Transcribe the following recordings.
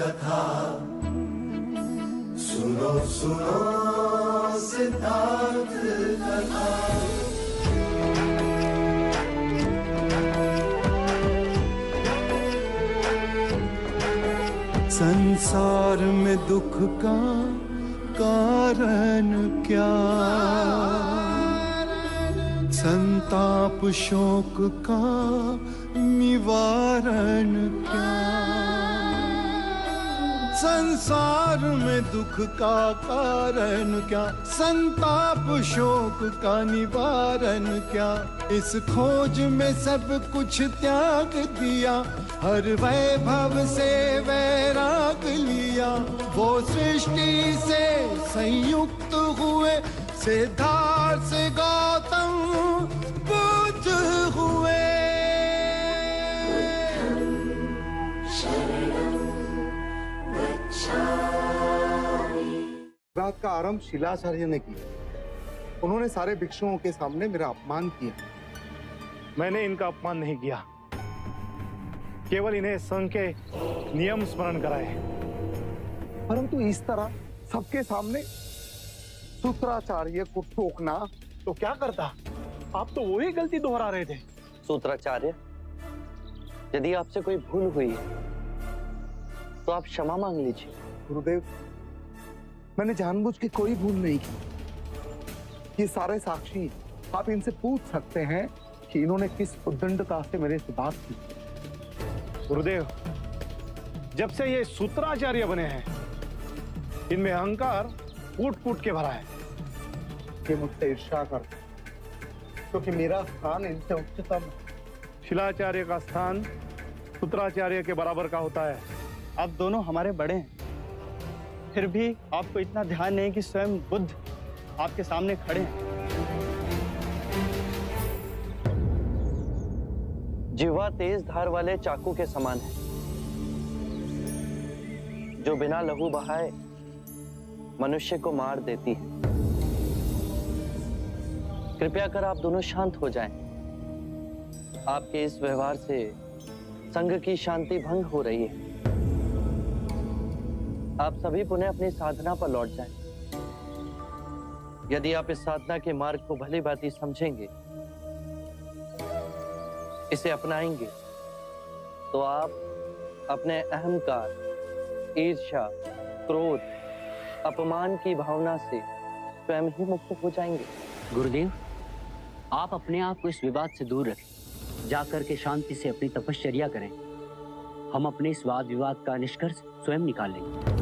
कथा सुनो सुनो सिद्धार्थ कथा। संसार में दुख का कारण क्या, संताप शोक का निवारण क्या। संसार में दुख का कारण क्या, संताप शोक का निवारण क्या। इस खोज में सब कुछ त्याग दिया, हर वैभव से वैराग लिया। वो सृष्टि से संयुक्त हुए, सिद्धार्थ से गौतम बुद्ध हुए। बात का आरंभ शिलाचार्य ने किया। उन्होंने सारे भिक्षुओं के सामने मेरा अपमान किया। मैंने इनका अपमान नहीं किया, केवल इन्हें संघ के नियम स्मरण कराए। परंतु इस तरह सबके सामने सूत्राचार्य को टोकना। तो क्या करता, आप तो वही गलती दोहरा रहे थे। सूत्राचार्य, यदि आपसे कोई भूल हुई तो आप क्षमा मांग लीजिए। गुरुदेव, मैंने जानबूझ के कोई भूल नहीं की। ये सारे साक्षी, आप इनसे पूछ सकते हैं कि इन्होंने किस उद्दंडता से मेरे से बात की। गुरुदेव, जब से ये सूत्राचार्य बने हैं, इनमें अहंकार फूट फूट के भरा है। ये मुझसे ईर्ष्या करते, क्योंकि मेरा स्थान इनसे उच्चतम। शिलाचार्य का स्थान सूत्राचार्य के बराबर का होता है। आप दोनों हमारे बड़े हैं, फिर भी आपको इतना ध्यान नहीं कि स्वयं बुद्ध आपके सामने खड़े हैं। जिह्वा तेज धार वाले चाकू के समान है, जो बिना लहू बहाए मनुष्य को मार देती है। कृपया कर आप दोनों शांत हो जाएं। आपके इस व्यवहार से संघ की शांति भंग हो रही है। आप सभी पुनः अपनी साधना पर लौट जाएं। यदि आप इस साधना के मार्ग को भली भांति समझेंगे, इसे अपनाएंगे, तो आप अपने अहंकार, ईर्ष्या, क्रोध, अपमान की भावना से स्वयं ही मुक्त हो जाएंगे। गुरुदेव, आप अपने आप को इस विवाद से दूर रखें, जाकर के शांति से अपनी तपश्चर्या करें। हम अपने इस वाद विवाद का निष्कर्ष स्वयं निकाल लेंगे।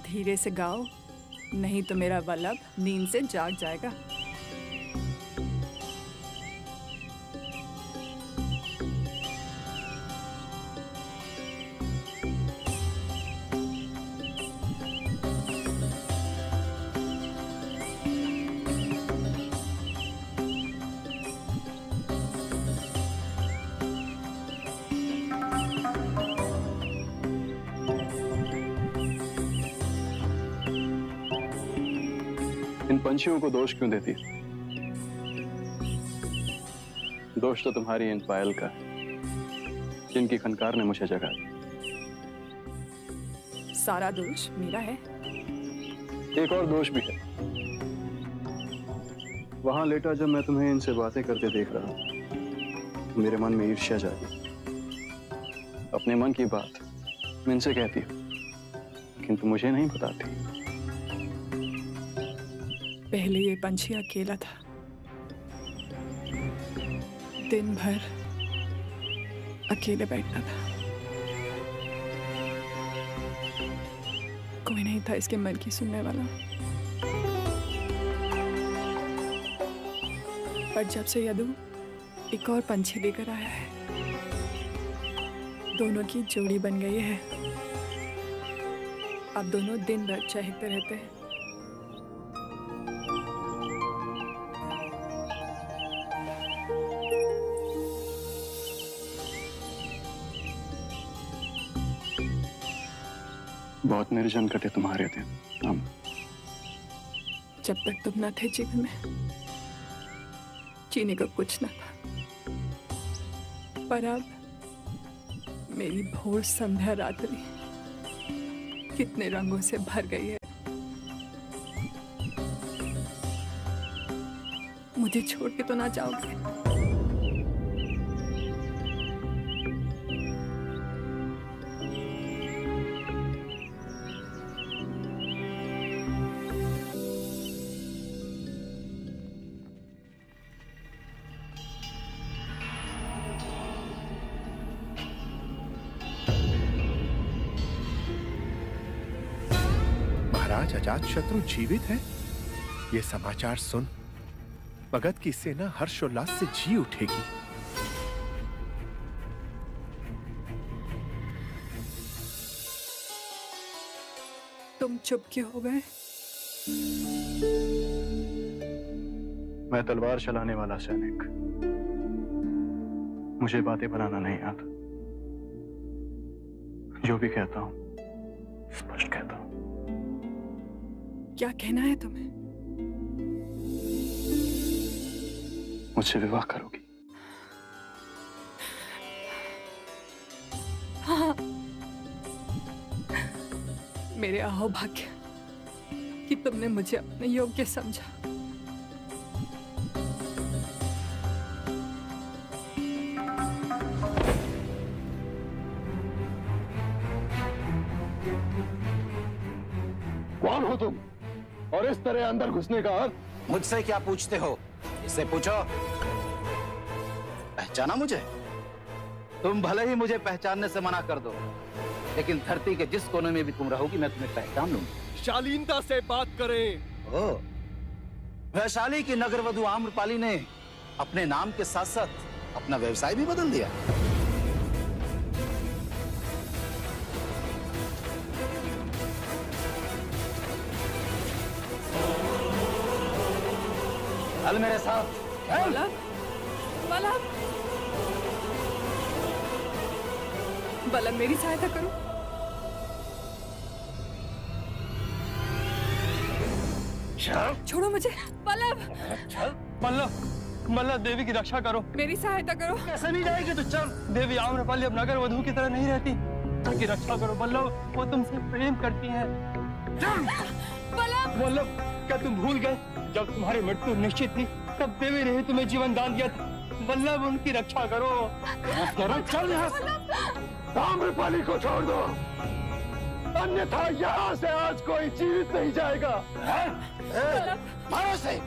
धीरे से गाओ, नहीं तो मेरा वल्लभ नींद से जाग जाएगा। इन पंछियों को दोष क्यों देती? दोष तो तुम्हारी इन पायल का, जिनकी खनकार ने मुझे जगा दी। सारा दोष मेरा है। एक और दोष भी है। वहां लेटा जब मैं तुम्हें इनसे बातें करते देख रहा हूं, मेरे मन में ईर्ष्या जागी। अपने मन की बात मैं इनसे कहती हूं, किंतु मुझे नहीं बताती। पहले ये पंछी अकेला था, दिन भर अकेले बैठता था। कोई नहीं था इसके मन की सुनने वाला। पर जब से यदु एक और पंछी लेकर आया है, दोनों की जोड़ी बन गई है। आप दोनों दिन भर चहकते रहते हैं। बहुत निर्जन कटे तुम्हारे दिन हम। जब तक तुम न थे जीवन में, जीने का कुछ न था। पर अब मेरी भोर संध्या रात्रि कितने रंगों से भर गई है। मुझे छोड़ के तो ना जाओगे? महाराज अजातशत्रु जीवित है, ये समाचार सुन मगध की सेना हर्षोल्लास से जी उठेगी। तुम चुप क्यों हो गए? मैं तलवार चलाने वाला सैनिक, मुझे बातें बनाना नहीं आता। जो भी कहता हूं स्पष्ट कहता हूं। क्या कहना है तुम्हें? मुझसे विवाह करोगी? हाँ। मेरे अहोभाग्य कि तुमने मुझे अपने योग्य समझा। कौन हो तुम और इस तरह अंदर घुसने का हक? मुझसे क्या पूछते हो? इससे पूछो। पहचाना मुझे? तुम भले ही मुझे पहचानने से मना कर दो, लेकिन धरती के जिस कोने में भी तुम रहोगी मैं तुम्हें पहचान लूंगी। शालीनता से बात करें। ओ, वैशाली की नगरवधु आम्रपाली ने अपने नाम के साथ साथ अपना व्यवसाय भी बदल दिया। चल मेरे साथ। वल्लभ, वल्लभ, वल्लभ मेरी सहायता करो। छोड़ो मुझे। वल्लभ, मल्लभ देवी की रक्षा करो। मेरी सहायता करो। कैसे नहीं जाएगी तू? चल। देवी आम्रपाली अब नगर वधू की तरह नहीं रहती। उनकी रक्षा करो वल्लभ, वो तुमसे प्रेम करती हैं। वल्लभ, क्या तुम भूल गए जब तुम्हारी मृत्यु निश्चित थी तब देवी ने तुम्हें जीवन दान दिया था? वल्लभ उनकी रक्षा करो। चल यहाँ से। आम्रपाली को छोड़ दो, अन्यथा यहाँ से आज कोई जीवित नहीं जाएगा। मारो से।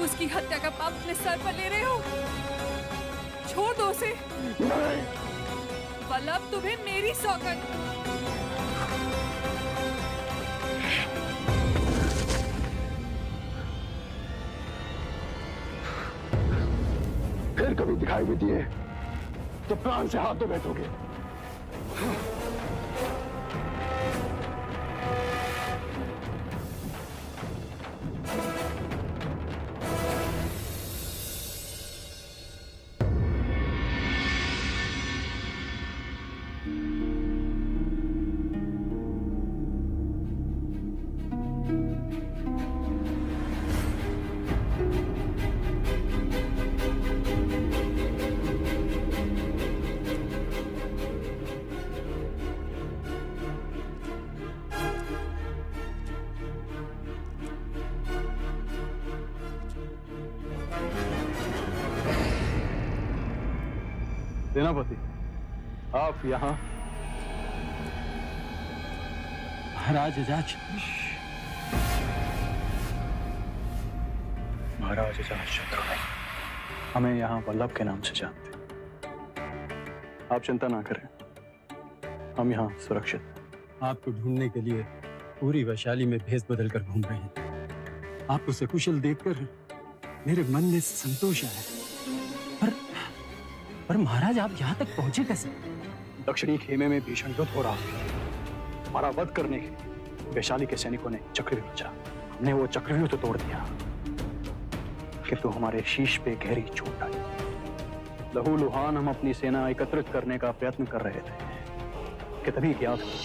उसकी हत्या का पाप अपने सर पर ले रहे हो? छोड़ दो उसे। वल्लभ, तुम्हें मेरी सौगंध। फिर कभी दिखाई भी दिए तो प्राण से हाथ धो बैठोगे। सेनापति, आप यहाँ? महाराज अजाज। महाराज अजाज शत्रु नहीं, हमें यहाँ वल्लभ के नाम से जानते। आप चिंता ना करें, हम यहाँ सुरक्षित। आपको ढूंढने के लिए पूरी वैशाली में भेष बदल कर घूम रहे हैं। आपको सकुशल देखकर मेरे मन में संतोष आया। पर महाराज, आप यहाँ तक पहुंचे कैसे? दक्षिणी खेमे में भीषण युद्ध हो रहा है। हमारा वध करने के लिए वैशाली के सैनिकों ने चक्रव्यूह रचा। हमने वो चक्रव्यूह तो तोड़ दिया, किंतु हमारे शीश पे गहरी चोट आई। लहू लुहान हम अपनी सेना एकत्रित करने का प्रयत्न कर रहे थे कि तभी ज्ञात हुआ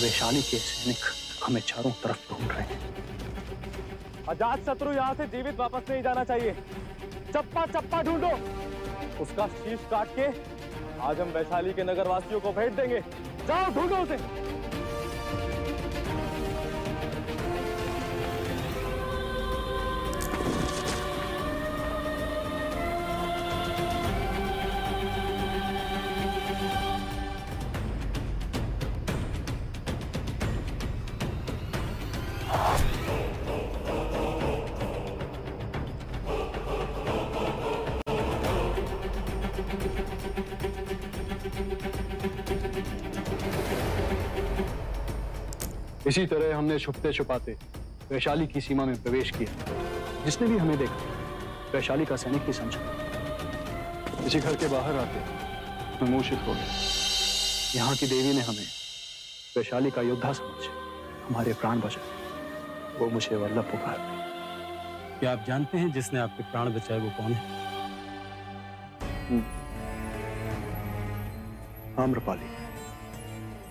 वैशाली के सैनिक हमें चारों तरफ ढूंढ रहे हैं। अजात शत्रु यहाँ से जीवित वापस नहीं जाना चाहिए। चप्पा चप्पा ढूंढो, उसका शीश काट के आज हम वैशाली के नगरवासियों को भेंट देंगे। जाओ ढूंढो उसे। इसी तरह हमने छुपते छुपाते वैशाली की सीमा में प्रवेश किया। जिसने भी हमें देखा वैशाली का सैनिक ही समझा। इसी घर के बाहर आते मैं मूर्छित हो गया। यहाँ की देवी ने हमें वैशाली का योद्धा समझ हमारे प्राण बचाए। वो मुझे वल्लभ पुकार। क्या आप जानते हैं जिसने आपके प्राण बचाए वो कौन है? आम्रपाली।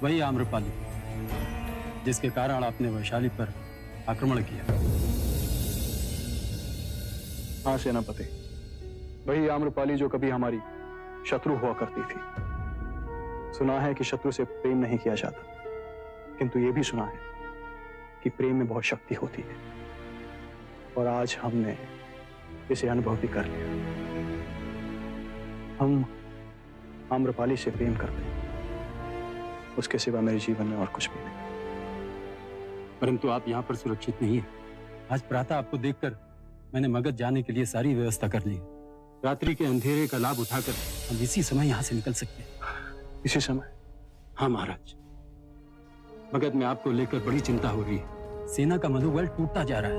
वही आम्रपाली जिसके कारण आपने वैशाली पर आक्रमण किया। हाँ सेनापति, वही आम्रपाली जो कभी हमारी शत्रु हुआ करती थी। सुना है कि शत्रु से प्रेम नहीं किया जाता, किंतु यह भी सुना है कि प्रेम में बहुत शक्ति होती है। और आज हमने इसे अनुभव भी कर लिया। हम आम्रपाली से प्रेम करते हैं, उसके सिवा मेरे जीवन में और कुछ भी नहीं। परंतु आप यहाँ पर सुरक्षित नहीं है। आज प्रातः आपको देखकर मैंने मगध जाने के लिए सारी व्यवस्था कर ली है। रात्रि के अंधेरे का लाभ उठाकर हम इसी समय यहाँ से निकल सकते हैं। इसी समय? हाँ महाराज, मगध में आपको लेकर बड़ी चिंता हो रही है। सेना का मनोबल टूटता जा रहा है।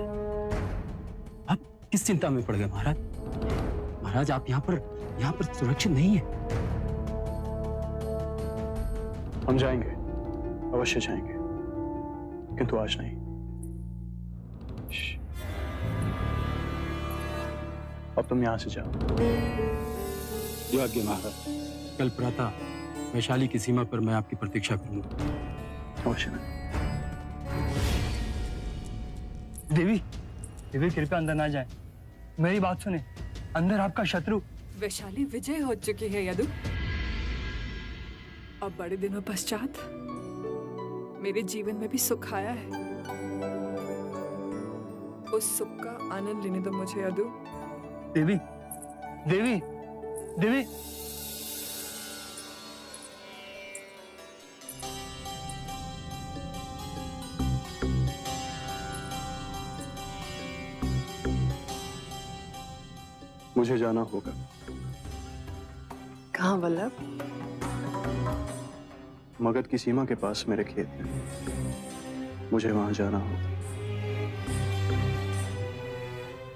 आप किस चिंता में पड़ गए महाराज? महाराज, आप यहाँ पर सुरक्षित नहीं है। हम जाएंगे, अवश्य जाएंगे, किंतु आज नहीं। अब तुम यहां से जाओ। जो आज्ञा महाराज। कल प्रातः वैशाली की सीमा पर मैं आपकी प्रतीक्षा करूंगा। अवश्य नहीं। देवी, देवी कृपया अंदर ना जाए। मेरी बात सुने, अंदर आपका शत्रु। वैशाली विजय हो चुकी है यदु। अब बड़े दिनों पश्चात मेरे जीवन में भी सुख आया है। उस सुख का आनंद लेने दो मुझे यदु। देवी, देवी, देवी। मुझे जाना होगा। कहाँ वल्लभ? मगध की सीमा के पास मेरे खेत हैं। मुझे वहां जाना होगा,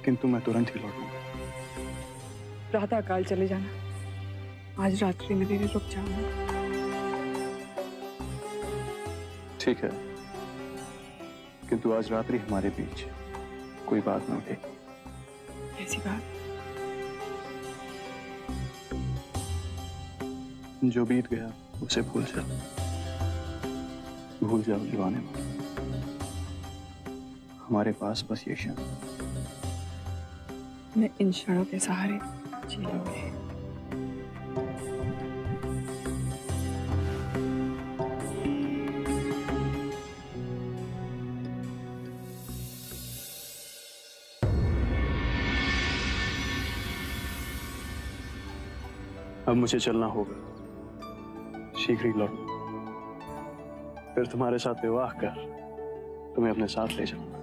किंतु मैं तुरंत ही लौटूंगा। प्रातः काल चले जाना। आज रात्रि में देरी रुक जाऊंगा। ठीक है, किंतु आज रात्रि हमारे बीच कोई बात न उठेगी। कैसी बात? जो बीत गया उसे भूल जाओ। भूल जाओ जो आने वाला। हमारे पास बस ये क्षण। मैं इन क्षणों के सहारे जी लूंगी। अब मुझे चलना होगा, शीघ्र ही लौट, फिर तुम्हारे साथ विवाह कर तुम्हें अपने साथ ले जाऊंगा।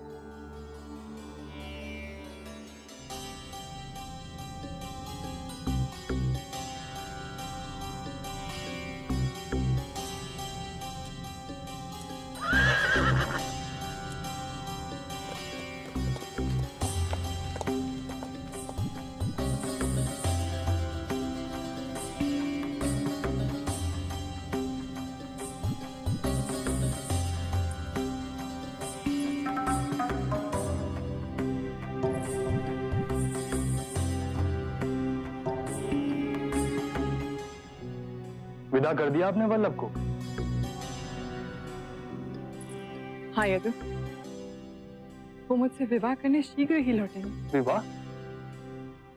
विदा कर दिया आपने वल्लभ को? हाँ यदु, वो मुझसे विवाह करने शीघ्र ही लौटेंगे। विवाह?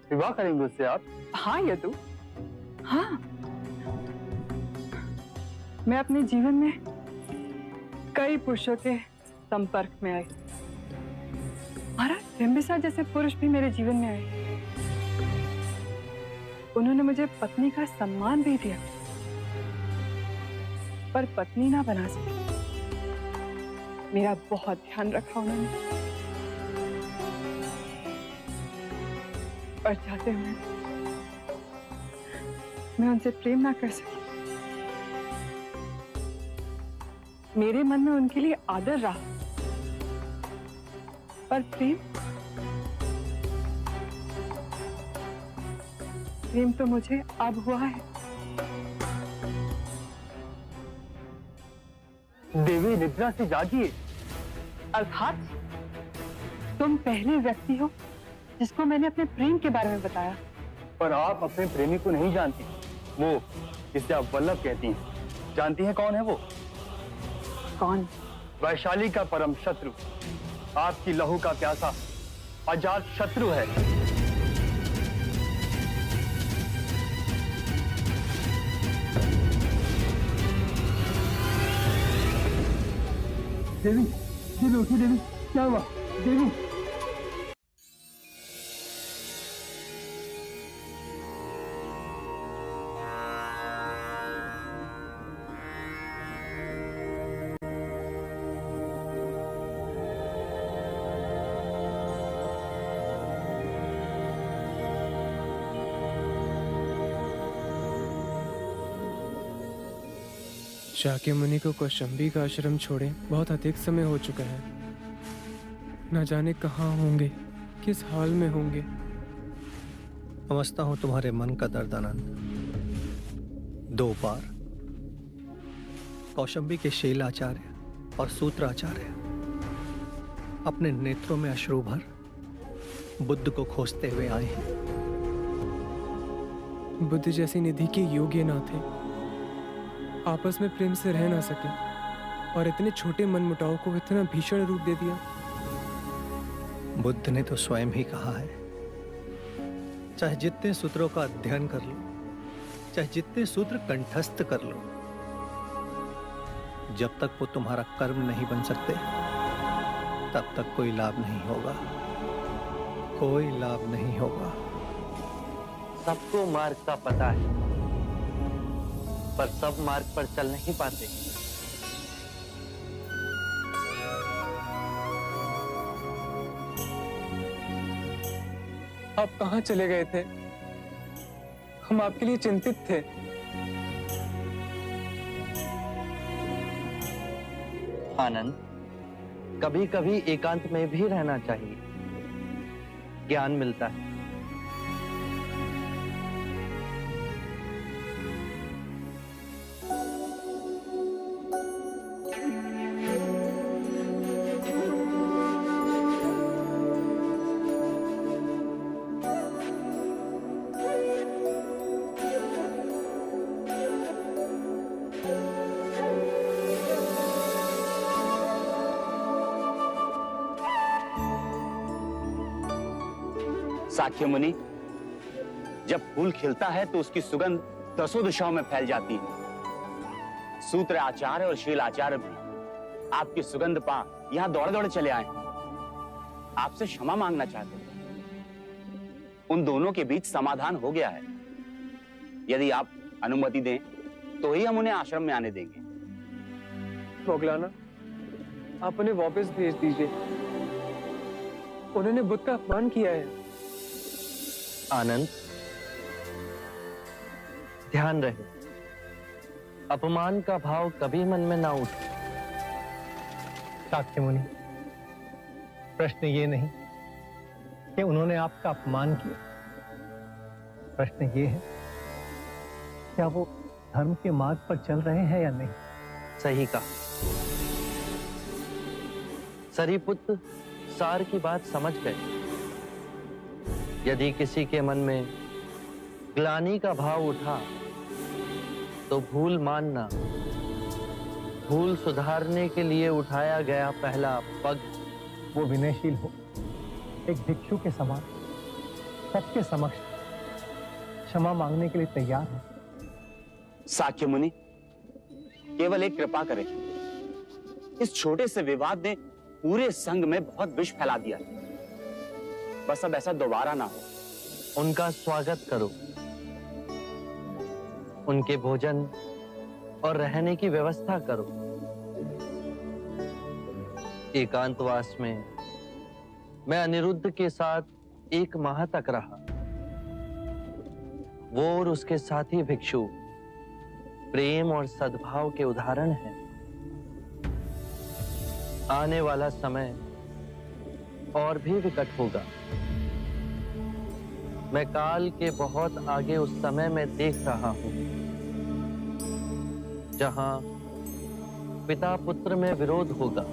विवाह करेंगे उससे आप? हाँ यदु, हाँ। मैं अपने जीवन में कई पुरुषों के संपर्क में आई। महाराज बिंबिसार जैसे पुरुष भी मेरे जीवन में आए। उन्होंने मुझे पत्नी का सम्मान भी दिया, पर पत्नी ना बना सके। मेरा बहुत ध्यान रखा उन्होंने, पर चाहते हुए मैं उनसे प्रेम ना कर सकी। मेरे मन में उनके लिए आदर रहा, पर प्रेम तो मुझे अब हुआ है। देवी, निद्रा से जागिए। अर्थात तुम पहले व्यक्ति हो जिसको मैंने अपने प्रेम के बारे में बताया। पर आप अपने प्रेमी को नहीं जानती। वो जिसे आप वल्लभ कहती हैं, जानती हैं कौन है वो? कौन? वैशाली का परम शत्रु, आपकी लहू का प्यासा अजात शत्रु है। देवी, देवी उठी। देवी, क्या हुआ? देवी, शाक्य मुनि को कौशंबी का आश्रम छोड़े बहुत अधिक समय हो चुका है। न जाने कहाँ होंगे, किस हाल में होंगे। समझता हूं तुम्हारे मन का दर्द आनंद। 2 बार कौशंबी के शीलाचार्य और सूत्राचार्य अपने नेत्रों में अश्रु भर बुद्ध को खोजते हुए आए हैं। बुद्ध जैसी निधि के योग्य ना थे, आपस में प्रेम से रह ना सके और इतने छोटे मनमुटाव को इतना भीषण रूप दे दिया। बुद्ध ने तो स्वयं ही कहा है, चाहे जितने सूत्रों का अध्ययन कर लो, चाहे जितने सूत्र कंठस्थ कर लो, जब तक वो तुम्हारा कर्म नहीं बन सकते तब तक कोई लाभ नहीं होगा, कोई लाभ नहीं होगा। सबको मार्ग का पता है, पर सब मार्ग पर चल नहीं पाते। आप कहाँ चले गए थे? हम आपके लिए चिंतित थे। आनंद, कभी कभी एकांत में भी रहना चाहिए, ज्ञान मिलता है। साक्य मुनि, जब फूल खिलता है तो उसकी सुगंध 10 दिशाओं में फैल जाती है। सूत्र आचार्य और शील आचार्य भी आपकी सुगंध पा यहां दौड़े दौड़े चले आए, आपसे क्षमा मांगना चाहते हैं। उन दोनों के बीच समाधान हो गया है, यदि आप अनुमति दें तो ही हम उन्हें आश्रम में आने देंगे। मोगलाना, आप उन्हें वापस भेज दीजिए। उन्होंने बुद्ध का अपमान किया है। आनंद, ध्यान रहे, अपमान का भाव कभी मन में ना उठे। शाक्य मुनि, प्रश्न ये नहीं कि उन्होंने आपका अपमान किया, प्रश्न ये है क्या वो धर्म के मार्ग पर चल रहे हैं या नहीं। सही कहा। सरीपुत्र सार की बात समझ गए। यदि किसी के मन में ग्लानि का भाव उठा तो भूल मानना, भूल सुधारने के लिए उठाया गया पहला पग। वो विनयशील हो, एक भिक्षु के समान सबके समक्ष क्षमा मांगने के लिए तैयार है। साक्य मुनि, केवल एक कृपा करें। इस छोटे से विवाद ने पूरे संघ में बहुत विष फैला दिया। बस अब ऐसा दोबारा ना हो। उनका स्वागत करो, उनके भोजन और रहने की व्यवस्था करो। एकांतवास में मैं अनिरुद्ध के साथ 1 माह तक रहा। वो और उसके साथी भिक्षु प्रेम और सद्भाव के उदाहरण हैं। आने वाला समय और भी विकट होगा। मैं काल के बहुत आगे उस समय में देख रहा हूं जहां पिता पुत्र में विरोध होगा,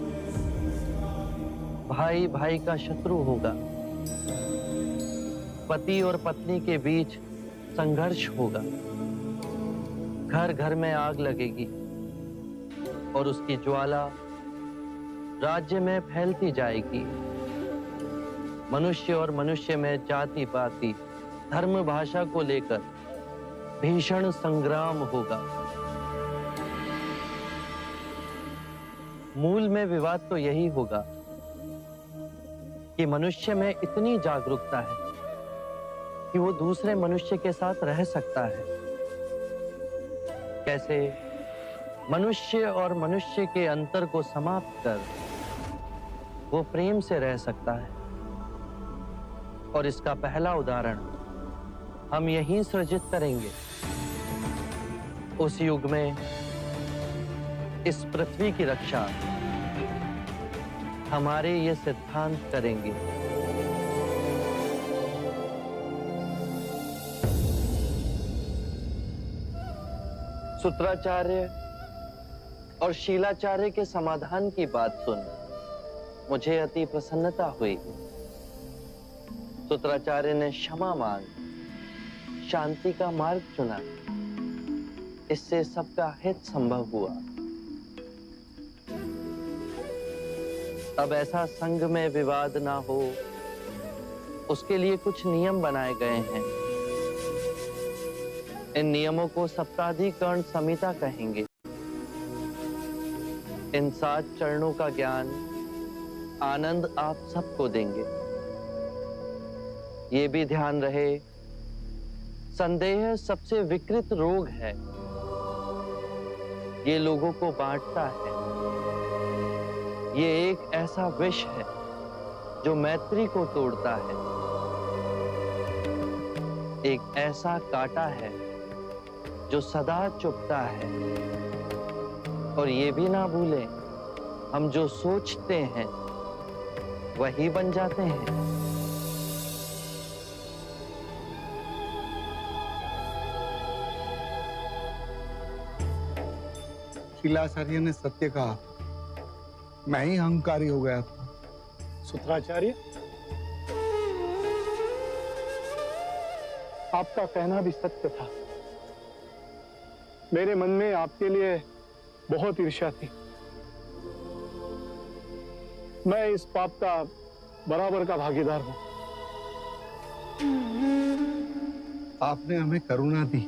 भाई भाई का शत्रु होगा, पति और पत्नी के बीच संघर्ष होगा, घर घर में आग लगेगी और उसकी ज्वाला राज्य में फैलती जाएगी। मनुष्य और मनुष्य में जाति पाति धर्म भाषा को लेकर भीषण संग्राम होगा। मूल में विवाद तो यही होगा कि मनुष्य में इतनी जागरूकता है कि वो दूसरे मनुष्य के साथ रह सकता है। कैसे मनुष्य और मनुष्य के अंतर को समाप्त कर वो प्रेम से रह सकता है। और इसका पहला उदाहरण हम यहीं सृजित करेंगे। उस युग में इस पृथ्वी की रक्षा हमारे ये सिद्धांत करेंगे। सूत्राचार्य और शीलाचार्य के समाधान की बात सुन मुझे अति प्रसन्नता हुई। सूत्राचार्य ने क्षमा मांग शांति का मार्ग चुना। इससे सबका हित संभव हुआ। अब ऐसा संघ में विवाद ना हो, उसके लिए कुछ नियम बनाए गए हैं। इन नियमों को सप्ताधिकरण संहिता कहेंगे। इन 7 चरणों का ज्ञान आनंद आप सबको देंगे। ये भी ध्यान रहे, संदेह सबसे विकृत रोग है। ये लोगों को बांटता है। ये एक ऐसा विष है जो मैत्री को तोड़ता है। एक ऐसा कांटा है जो सदा चुभता है। और ये भी ना भूलें, हम जो सोचते हैं वही बन जाते हैं। शीलाचार्य ने सत्य कहा, मैं ही अहंकारी हो गया था। सूत्राचार्य, आपका कहना भी सत्य था। मेरे मन में आपके लिए बहुत ईर्ष्या थी। मैं इस पाप का बराबर का भागीदार हूं। आपने हमें करुणा दी।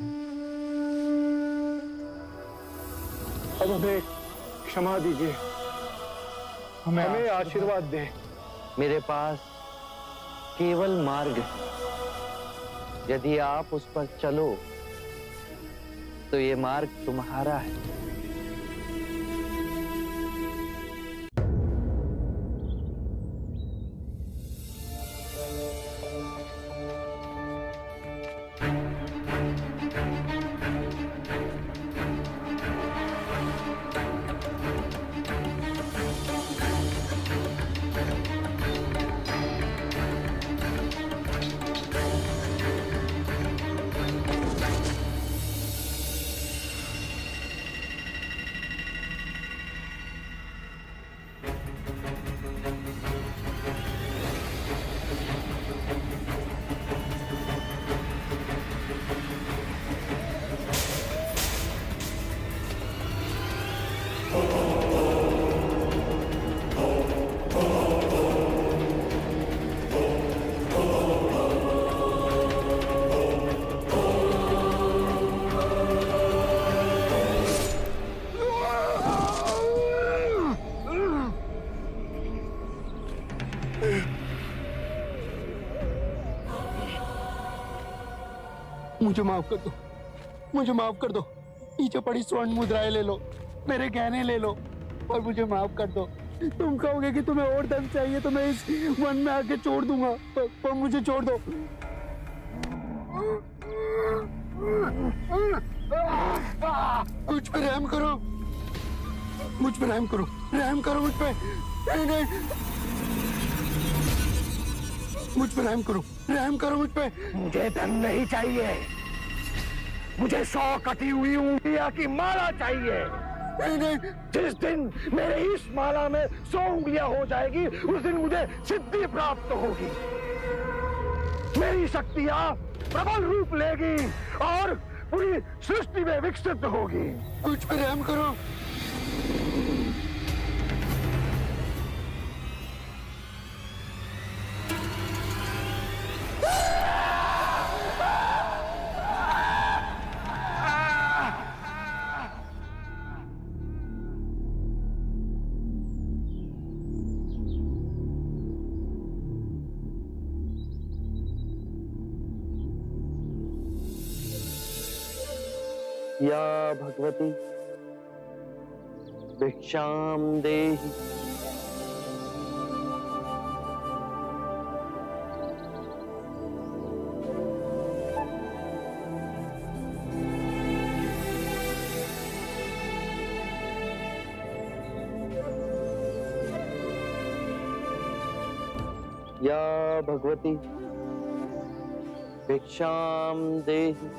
अब हमें क्षमा दीजिए, हमें आशीर्वाद दें। मेरे पास केवल मार्ग है। यदि आप उस पर चलो तो ये मार्ग तुम्हारा है। मुझे माफ कर दो, मुझे माफ कर दो। नीचे पड़ी स्वर्ण मुद्राएं ले लो, मेरे गहने ले लो और मुझे माफ कर दो। तुम कहोगे कि तुम्हें और धन चाहिए तो मैं इस वन में आके छोड़ दूंगा, पर मुझे छोड़ दो। मुझ पे रहम करो, मुझ पे रहम करो, रहम करो मुझ पे। नहीं, मुझ पे रहम करो, रहम करो मुझ पे। मुझे धन नहीं चाहिए, मुझे 100 कटी हुई उंगलियां की माला चाहिए। जिस दिन मेरे इस माला में 100 उंगलियां हो जाएगी उस दिन मुझे सिद्धि प्राप्त होगी, मेरी शक्तियां प्रबल रूप लेगी और पूरी सृष्टि में विकसित होगी। मुझ पे रहम करो। या भगवती भिक्षाम देहि। या भगवती भिक्षाम देहि।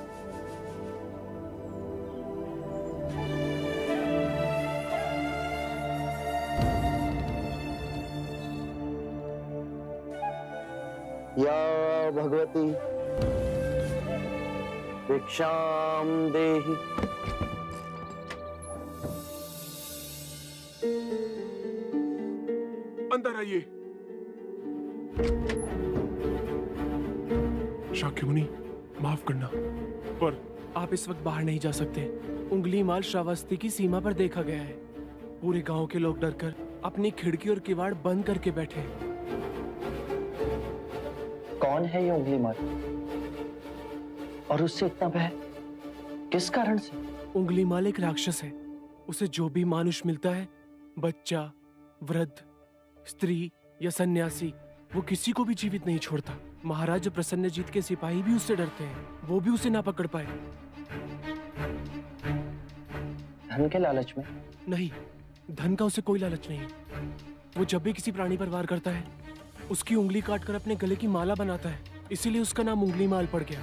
या भगवती भिक्षाम देहि। अंदर आइए। शाक्य मुनि, माफ करना, पर आप इस वक्त बाहर नहीं जा सकते। उंगली माल श्रावस्ती की सीमा पर देखा गया है। पूरे गांव के लोग डरकर अपनी खिड़की और किवाड़ बंद करके बैठे हैं। कौन है ये उंगली माल और उससे इतना भय किस कारण से? उंगली माल एक राक्षस है। उसे जो भी मानुष मिलता है, बच्चा, वृद्ध, स्त्री या सन्यासी, वो किसी को भी जीवित नहीं छोड़ता। महाराज प्रसन्नजीत के सिपाही भी उससे डरते हैं, वो भी उसे ना पकड़ पाए। धन के लालच में? नहीं, धन का उसे कोई लालच नहीं। वो जब भी किसी प्राणी पर वार करता है, उसकी उंगली काटकर अपने गले की माला बनाता है, इसीलिए उसका नाम उंगली माल पड़ गया।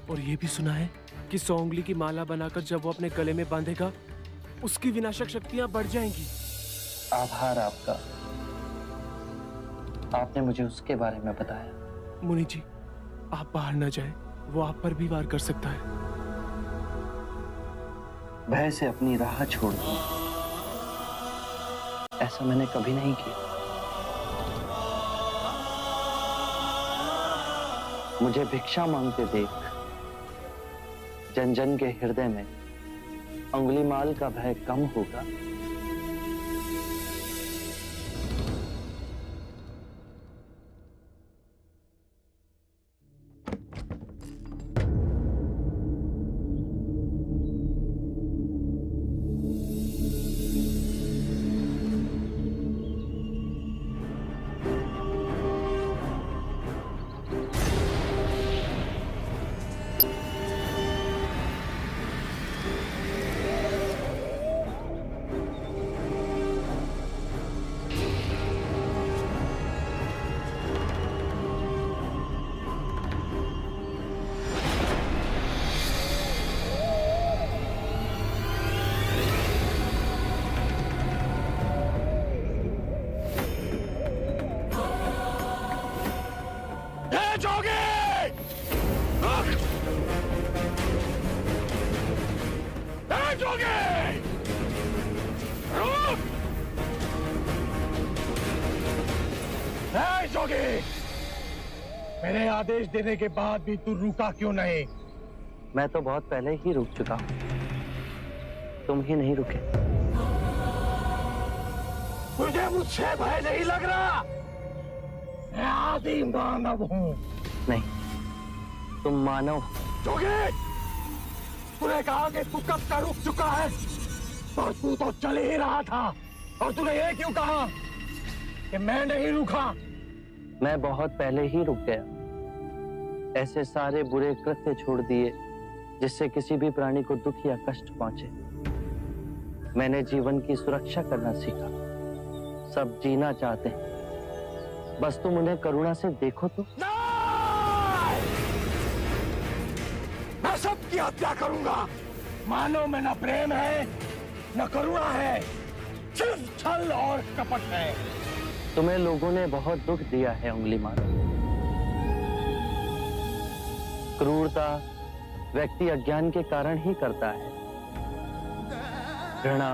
और ये भी सुना है कि 100 उंगली की माला बनाकर जब वो अपने गले में बांधेगा, उसकी विनाशक शक्तियां बढ़ जाएंगी। आभार आपका, आपने मुझे उसके बारे में बताया। मुनि जी, आप बाहर न जाएं, वो आप पर भी वार कर सकता है। भय से अपनी राह छोड़ दूं, ऐसा मैंने कभी नहीं किया। मुझे भिक्षा मांगते देख जन जन के हृदय में अंगुलीमाल का भय कम होगा। मेरे आदेश देने के बाद भी तू रुका क्यों नहीं? मैं तो बहुत पहले ही रुक चुका हूं, तुम ही नहीं रुके। मुझे मुझसे भय नहीं लग रहा। मैं आदि मानव हूं। नहीं, तुम मानव। जोगेश, तूने कहा कि तू कब का रुक चुका है, और तू तो चल ही रहा था, और तूने ये क्यों कहा कि मैं नहीं रुका? मैं बहुत पहले ही रुक गया। ऐसे सारे बुरे कृत्य छोड़ दिए जिससे किसी भी प्राणी को दुख या कष्ट पहुंचे। मैंने जीवन की सुरक्षा करना सीखा। सब जीना चाहते हैं, बस तुम उन्हें करुणा से देखो तो। मैं सबकी हत्या करूंगा। मानो में न प्रेम है न करुणा है, सिर्फ छल और कपट है। तुम्हें लोगों ने बहुत दुख दिया है उंगलीमान। क्रूरता व्यक्ति अज्ञान के कारण ही करता है। घृणा,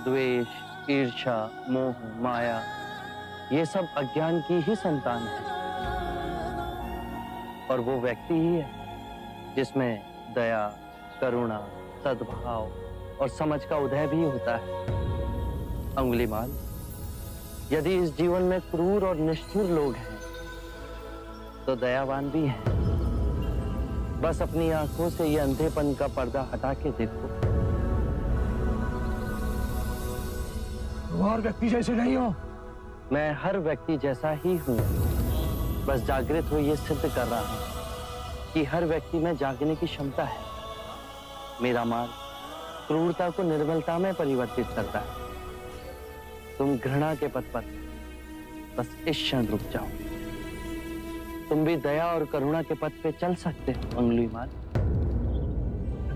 द्वेष, ईर्ष्या, मोह, माया, ये सब अज्ञान की ही संतान है। और वो व्यक्ति ही है जिसमें दया, करुणा, सद्भाव और समझ का उदय भी होता है। अंगुलीमाल, यदि इस जीवन में क्रूर और निष्ठुर लोग हैं, तो दयावान भी हैं। बस अपनी आंखों से ये अंधेपन का पर्दा हटा के देखो। तुम और व्यक्ति जैसे नहीं हो। मैं हर व्यक्ति जैसा ही हूं, बस जागृत हो ये सिद्ध कर रहा हूं कि हर व्यक्ति में जागने की क्षमता है। मेरा मार्ग क्रूरता को निर्मलता में परिवर्तित करता है। तुम घृणा के पथ पर बस इस क्षण रुक जाओ। तुम भी दया और करुणा के पथ पे चल सकते हो अंगुलीमाल।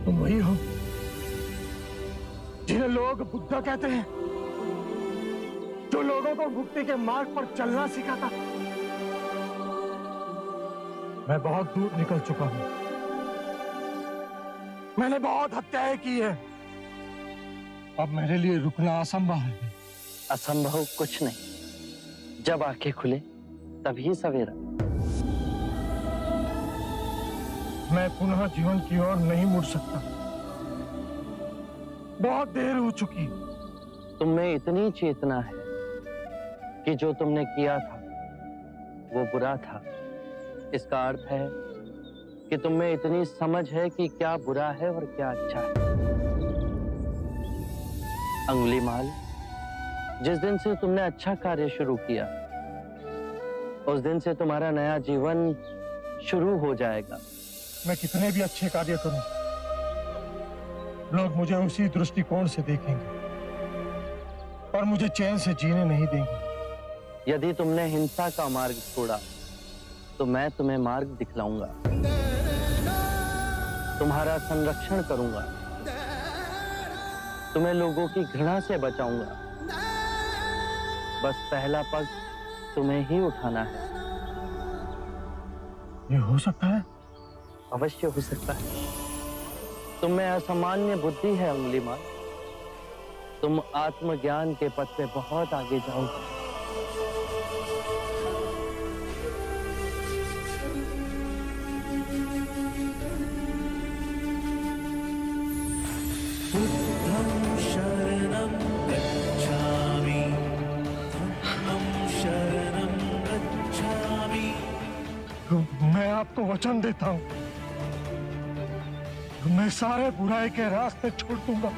तुम वही हो जिन्हें लोग बुद्धा कहते हैं, जो लोगों को मुक्ति के मार्ग पर चलना सिखाता। मैं बहुत दूर निकल चुका हूं। मैंने बहुत हत्याएं की है। अब मेरे लिए रुकना असंभव है। असंभव कुछ नहीं। जब आंखें खुले तभी सवेरा। मैं पुनः जीवन की ओर नहीं मुड़ सकता। बहुत देर हो चुकी। तुम में इतनी चेतना है कि जो तुमने किया था वो बुरा था। इसका अर्थ है कि तुम में इतनी समझ है कि क्या बुरा है और क्या अच्छा है। अंगुलीमाल, जिस दिन से तुमने अच्छा कार्य शुरू किया, उस दिन से तुम्हारा नया जीवन शुरू हो जाएगा। मैं कितने भी अच्छे कार्य करूं, लोग मुझे उसी दृष्टिकोण से देखेंगे और मुझे चैन से जीने नहीं देंगे। यदि तुमने हिंसा का मार्ग छोड़ा, तो मैं तुम्हें मार्ग दिखलाऊंगा। तुम्हारा संरक्षण करूंगा। तुम्हें लोगों की घृणा से बचाऊंगा। बस पहला पग तुम्हें ही उठाना है। ये हो सकता है? अवश्य हो सकता है। तुम में असामान्य बुद्धि है अंगुलीमाल। तुम आत्मज्ञान के पथ पे बहुत आगे जाओगे। मैं आपको वचन देता हूं, मैं सारे बुराई के रास्ते छोड़ दूंगा।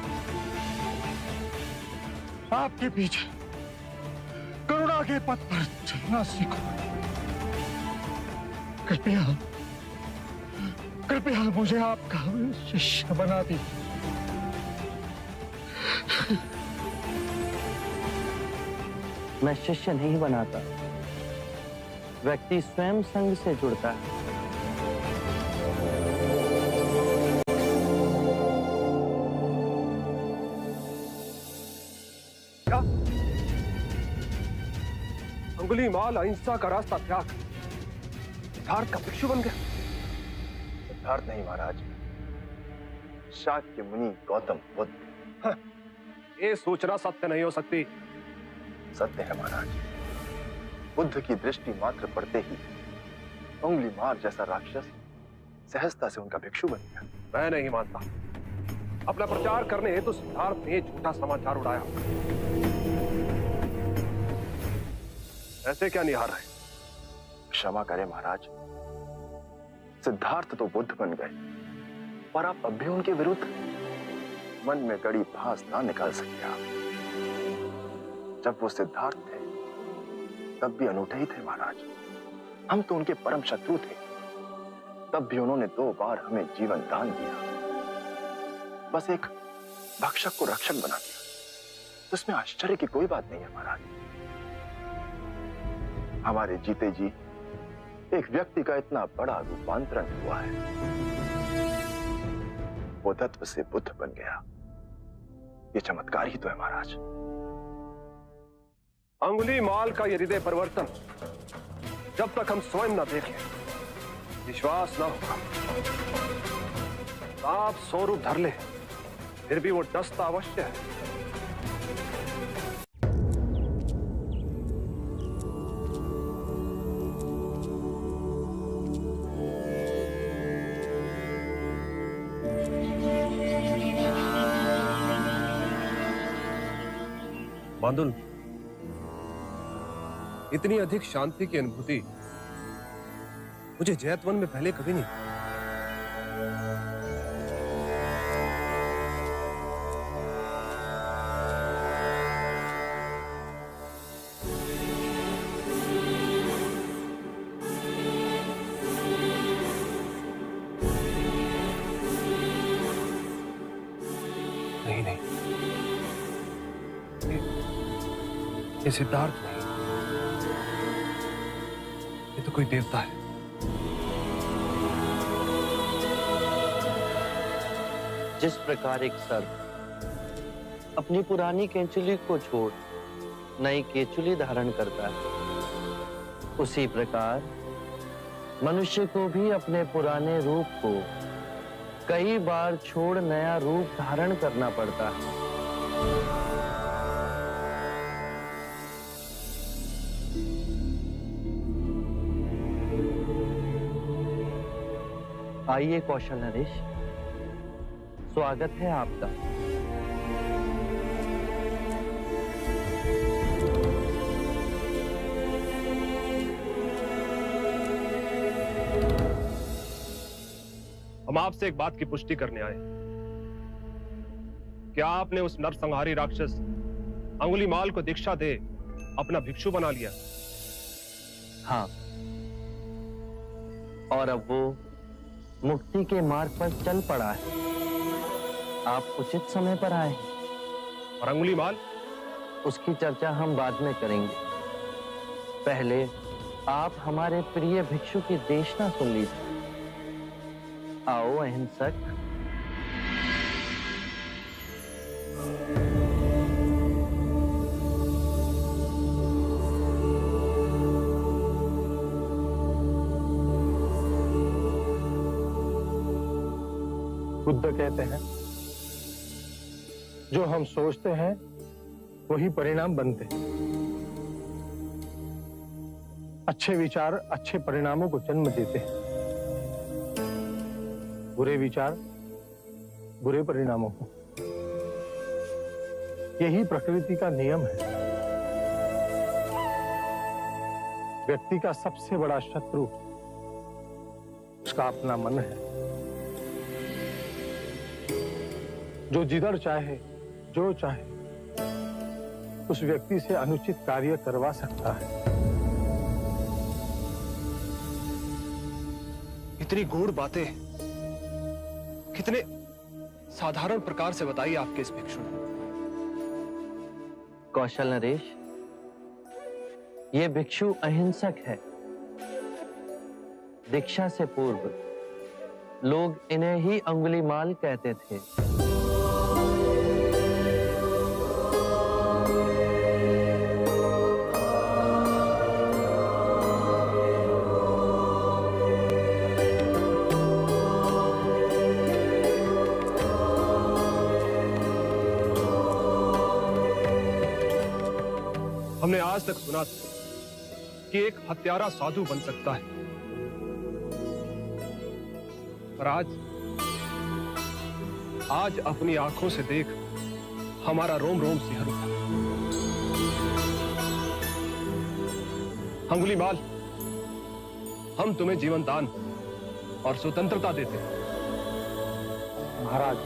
आपके पीछे करुणा के पथ पर चलना सीखो। कृपया कृपया मुझे आपका शिष्य बना दीजिए। मैं शिष्य नहीं बनाता, व्यक्ति स्वयं संग से जुड़ता है। क्या अंगुलीमाल अहिंसा का रास्ता त्याग सिद्धार्थ का भिक्षु बन गया? सिद्धार्थ नहीं महाराज, शाक्य मुनि गौतम बुद्ध। ये सोचना सत्य नहीं हो सकती। सत्य है महाराज। बुद्ध की दृष्टि मात्र पड़ते ही उंगली मार जैसा राक्षस सहजता से उनका भिक्षु बन गया। मैं नहीं मानता। अपना प्रचार करने हेतु सिद्धार्थ ने झूठा समाचार उड़ाया। ऐसे क्या निहार है? क्षमा करें महाराज, सिद्धार्थ तो बुद्ध बन गए, पर आप अब भी उनके विरुद्ध मन में गड़ी भास ना निकाल सके। आप जब वो सिद्धार्थ थे तब भी अनूठे ही थे महाराज। हम तो उनके परम शत्रु थे, तब भी उन्होंने 2 बार हमें जीवन दान दिया। बस एक भक्षक को रक्षक बना दिया, उसमें आश्चर्य की कोई बात नहीं है महाराज। हमारे जीते जी एक व्यक्ति का इतना बड़ा रूपांतरण हुआ है, वो तत्व से बुद्ध बन गया। ये चमत्कार ही तो है महाराज। अंगुलीमाल का ये हृदय परिवर्तन जब तक हम स्वयं न देख लें, विश्वास न होगा। आप 100 रूप धर ले, फिर भी वो डसता अवश्य है। बांदुल, इतनी अधिक शांति की अनुभूति मुझे जैतवन में पहले कभी नहीं। नहीं नहीं, ये सिद्धार्थ नहीं, ये तो कोई देवता है। जिस प्रकार एक सर्प अपनी पुरानी केंचुली को छोड़ नई केंचुली धारण करता है, उसी प्रकार मनुष्य को भी अपने पुराने रूप को कई बार छोड़ नया रूप धारण करना पड़ता है। आइए कौशल नरेश, स्वागत है आपका। हम आपसे एक बात की पुष्टि करने आए। क्या आपने उस नरसंहारी राक्षस अंगुलीमाल को दीक्षा दे अपना भिक्षु बना लिया? हाँ, और अब वो मुक्ति के मार्ग पर चल पड़ा है। आप उचित समय पर आए हैं। और अंगुलीमाल? उसकी चर्चा हम बाद में करेंगे। पहले आप हमारे प्रिय भिक्षु की देशना सुन लीजिए। आओ अहिंसक। बुद्ध कहते हैं, जो हम सोचते हैं वही परिणाम बनते हैं। अच्छे विचार अच्छे परिणामों को जन्म देते हैं, बुरे विचार बुरे परिणामों को। यही प्रकृति का नियम है। व्यक्ति का सबसे बड़ा शत्रु उसका अपना मन है, जो जिधर चाहे जो चाहे उस व्यक्ति से अनुचित कार्य करवा सकता है। इतनी गूढ़ बातें कितने साधारण प्रकार से बताई आपके इस भिक्षु ने। कौशल नरेश, ये भिक्षु अहिंसक है। दीक्षा से पूर्व लोग इन्हें ही अंगुलीमाल कहते थे। हमने आज तक सुना था कि एक हत्यारा साधु बन सकता है, पर आज अपनी आंखों से देख हमारा रोम रोम सिहर उठा। अंगुलीमाल, हम तुम्हें जीवन दान और स्वतंत्रता देते हैं। महाराज,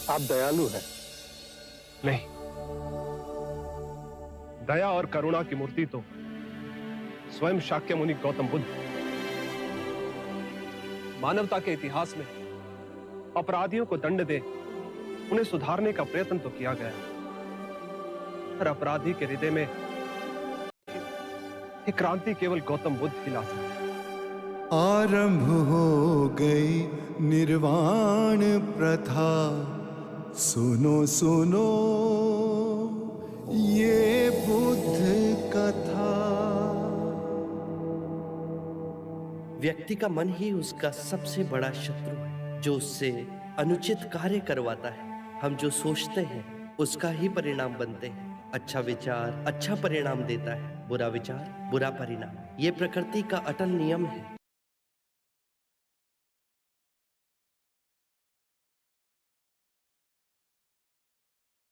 आप दयालु हैं। नहीं, दया और करुणा की मूर्ति तो स्वयं शाक्य मुनि गौतम बुद्ध। मानवता के इतिहास में अपराधियों को दंड दे उन्हें सुधारने का प्रयत्न तो किया गया, पर अपराधी के हृदय में एक क्रांति केवल गौतम बुद्ध ही ला सकते। आरंभ हो गई निर्वाण प्रथा, सुनो सुनो ये बुद्ध कथा। व्यक्ति का मन ही उसका सबसे बड़ा शत्रु है, जो उससे अनुचित कार्य करवाता है। हम जो सोचते हैं उसका ही परिणाम बनते हैं। अच्छा विचार अच्छा परिणाम देता है, बुरा विचार बुरा परिणाम। ये प्रकृति का अटल नियम है।